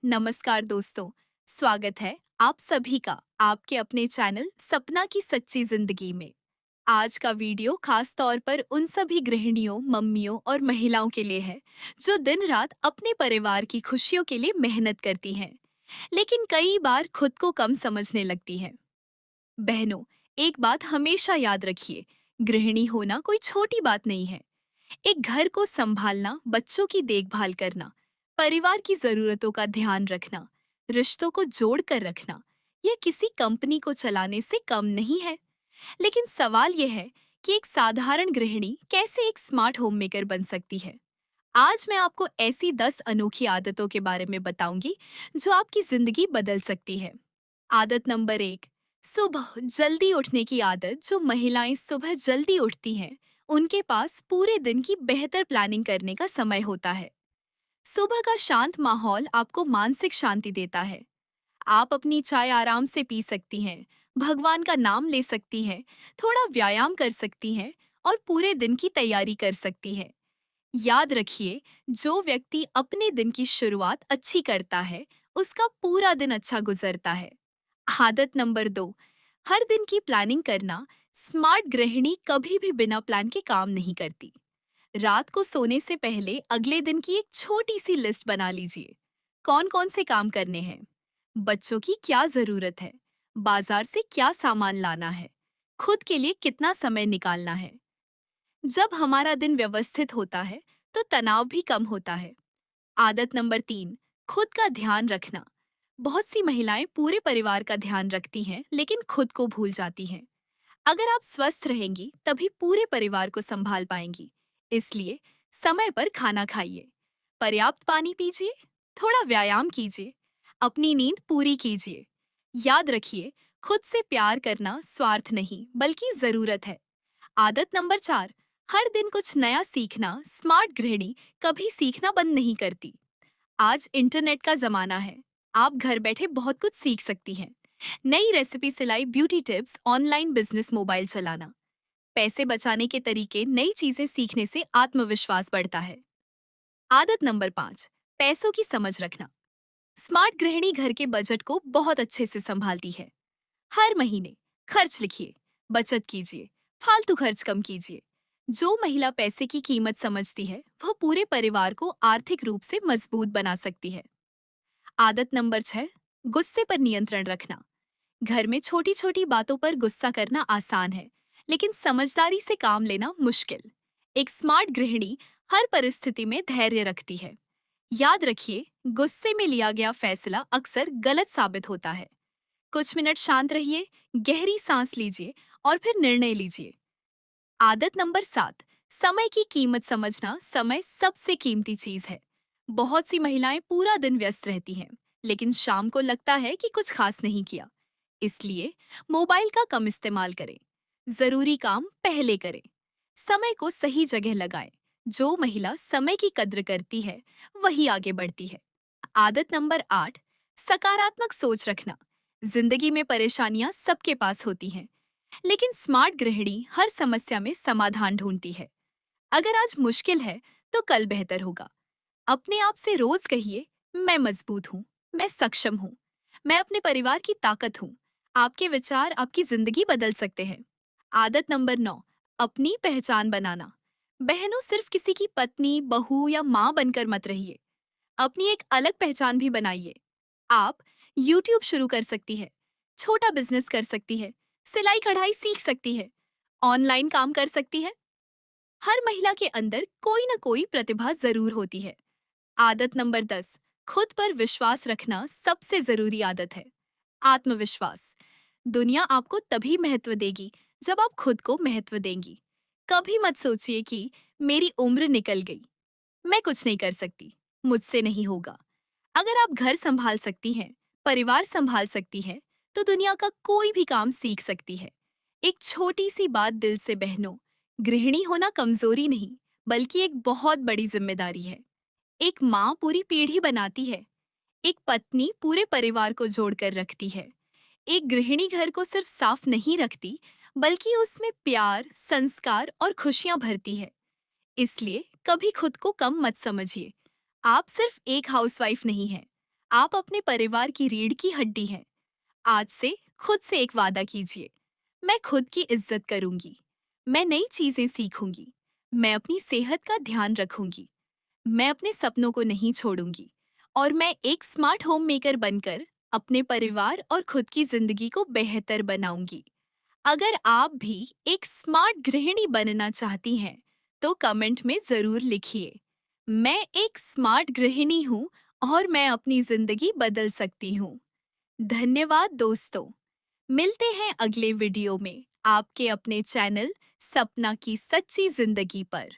नमस्कार दोस्तों, स्वागत है आप सभी का आपके अपने चैनल सपना की सच्ची जिंदगी में। आज का वीडियो खास तौर पर उन सभी गृहिणियों, मम्मियों और महिलाओं के लिए है जो दिन रात अपने परिवार की खुशियों के लिए मेहनत करती हैं, लेकिन कई बार खुद को कम समझने लगती हैं। बहनों, एक बात हमेशा याद रखिए, गृहिणी होना कोई छोटी बात नहीं है। एक घर को संभालना, बच्चों की देखभाल करना, परिवार की जरूरतों का ध्यान रखना, रिश्तों को जोड़ कर रखना, यह किसी कंपनी को चलाने से कम नहीं है। लेकिन सवाल यह है कि एक साधारण गृहिणी कैसे एक स्मार्ट होम मेकर बन सकती है। आज मैं आपको ऐसी 10 अनोखी आदतों के बारे में बताऊंगी जो आपकी जिंदगी बदल सकती है। आदत नंबर 1, सुबह जल्दी उठने की आदत। जो महिलाएं सुबह जल्दी उठती हैं, उनके पास पूरे दिन की बेहतर प्लानिंग करने का समय होता है। सुबह का शांत माहौल आपको मानसिक शांति देता है। आप अपनी चाय आराम से पी सकती हैं, भगवान का नाम ले सकती हैं, थोड़ा व्यायाम कर सकती हैं और पूरे दिन की तैयारी कर सकती हैं। याद रखिए, जो व्यक्ति अपने दिन की शुरुआत अच्छी करता है, उसका पूरा दिन अच्छा गुजरता है। आदत नंबर 2, हर दिन की प्लानिंग करना। स्मार्ट गृहिणी कभी भी बिना प्लान के काम नहीं करती। रात को सोने से पहले अगले दिन की एक छोटी सी लिस्ट बना लीजिए। कौन कौन से काम करने हैं, बच्चों की क्या जरूरत है, बाजार से क्या सामान लाना है, खुद के लिए कितना समय निकालना है। जब हमारा दिन व्यवस्थित होता है, तो तनाव भी कम होता है। आदत नंबर 3, खुद का ध्यान रखना। बहुत सी महिलाएं पूरे परिवार का ध्यान रखती हैं, लेकिन खुद को भूल जाती हैं। अगर आप स्वस्थ रहेंगी, तभी पूरे परिवार को संभाल पाएंगी। इसलिए समय पर खाना खाइए, पर्याप्त पानी पीजिए, थोड़ा व्यायाम कीजिए, अपनी नींद पूरी कीजिए। याद रखिए, खुद से प्यार करना स्वार्थ नहीं, बल्कि जरूरत है। आदत नंबर 4, हर दिन कुछ नया सीखना। स्मार्ट गृहिणी कभी सीखना बंद नहीं करती। आज इंटरनेट का जमाना है, आप घर बैठे बहुत कुछ सीख सकती हैं। नई रेसिपी, सिलाई, beauty tips, online business, mobile चलाना। पैसे बचाने के तरीके, नई चीजें सीखने से आत्मविश्वास बढ़ता है। आदत नंबर 5, पैसों की समझ रखना। स्मार्ट गृहिणी घर के बजट को बहुत अच्छे से संभालती है। हर महीने खर्च लिखिए, बचत कीजिए, फालतू खर्च कम कीजिए। जो महिला पैसे की कीमत समझती है, वह पूरे परिवार को आर्थिक रूप से मजबूत बना सकती है। आदत नंबर 6, गुस्से पर नियंत्रण रखना। घर में छोटी छोटी बातों पर गुस्सा करना आसान है, लेकिन समझदारी से काम लेना मुश्किल। एक स्मार्ट गृहिणी हर परिस्थिति में धैर्य रखती है। याद रखिए, गुस्से में लिया गया फैसला अक्सर गलत साबित होता है। कुछ मिनट शांत रहिए, गहरी सांस लीजिए और फिर निर्णय लीजिए। आदत नंबर 7, समय की कीमत समझना। समय सबसे कीमती चीज है। बहुत सी महिलाएं पूरा दिन व्यस्त रहती हैं, लेकिन शाम को लगता है कि कुछ खास नहीं किया। इसलिए मोबाइल का कम इस्तेमाल करें, जरूरी काम पहले करें, समय को सही जगह लगाएं। जो महिला समय की कद्र करती है, वही आगे बढ़ती है। आदत नंबर 8, सकारात्मक सोच रखना। जिंदगी में परेशानियां सबके पास होती हैं, लेकिन स्मार्ट गृहिणी हर समस्या में समाधान ढूंढती है। अगर आज मुश्किल है, तो कल बेहतर होगा। अपने आप से रोज कहिए, मैं मजबूत हूँ, मैं सक्षम हूँ, मैं अपने परिवार की ताकत हूँ। आपके विचार आपकी जिंदगी बदल सकते हैं। आदत नंबर 9, अपनी पहचान बनाना। बहनों, सिर्फ किसी की पत्नी, बहू या माँ बनकर मत रहिए। अपनी एक अलग पहचान भी बनाइए। आप YouTube शुरू कर सकती है, छोटा बिजनेस कर सकती है, सिलाई कढ़ाई सीख सकती है, ऑनलाइन काम कर सकती है। हर महिला के अंदर कोई न कोई प्रतिभा जरूर होती है। आदत नंबर 10, खुद पर विश्वास रखना सबसे जरूरी आदत है। आत्मविश्वास। दुनिया आपको तभी महत्व देगी जब आप खुद को महत्व देंगी। कभी मत सोचिए कि मेरी उम्र निकल गई, मैं कुछ नहीं कर सकती, मुझसे नहीं होगा। अगर आप घर संभाल सकती हैं, परिवार संभाल सकती हैं, तो दुनिया का कोई भी काम सीख सकती है। एक छोटी सी बात दिल से, बहनों, गृहिणी होना कमजोरी नहीं, बल्कि एक बहुत बड़ी जिम्मेदारी है। एक माँ पूरी पीढ़ी बनाती है, एक पत्नी पूरे परिवार को जोड़कर रखती है। एक गृहिणी घर को सिर्फ साफ नहीं रखती, बल्कि उसमें प्यार, संस्कार और खुशियां भरती है। इसलिए कभी खुद को कम मत समझिए। आप सिर्फ एक हाउसवाइफ नहीं हैं, आप अपने परिवार की रीढ़ की हड्डी हैं। आज से खुद से एक वादा कीजिए, मैं खुद की इज्जत करूंगी, मैं नई चीजें सीखूंगी, मैं अपनी सेहत का ध्यान रखूंगी, मैं अपने सपनों को नहीं छोड़ूंगी और मैं एक स्मार्ट होम मेकर बनकर अपने परिवार और खुद की जिंदगी को बेहतर बनाऊंगी। अगर आप भी एक स्मार्ट गृहिणी बनना चाहती हैं, तो कमेंट में जरूर लिखिए, मैं एक स्मार्ट गृहिणी हूँ और मैं अपनी जिंदगी बदल सकती हूँ। धन्यवाद दोस्तों। मिलते हैं अगले वीडियो में आपके अपने चैनल सपना की सच्ची जिंदगी पर।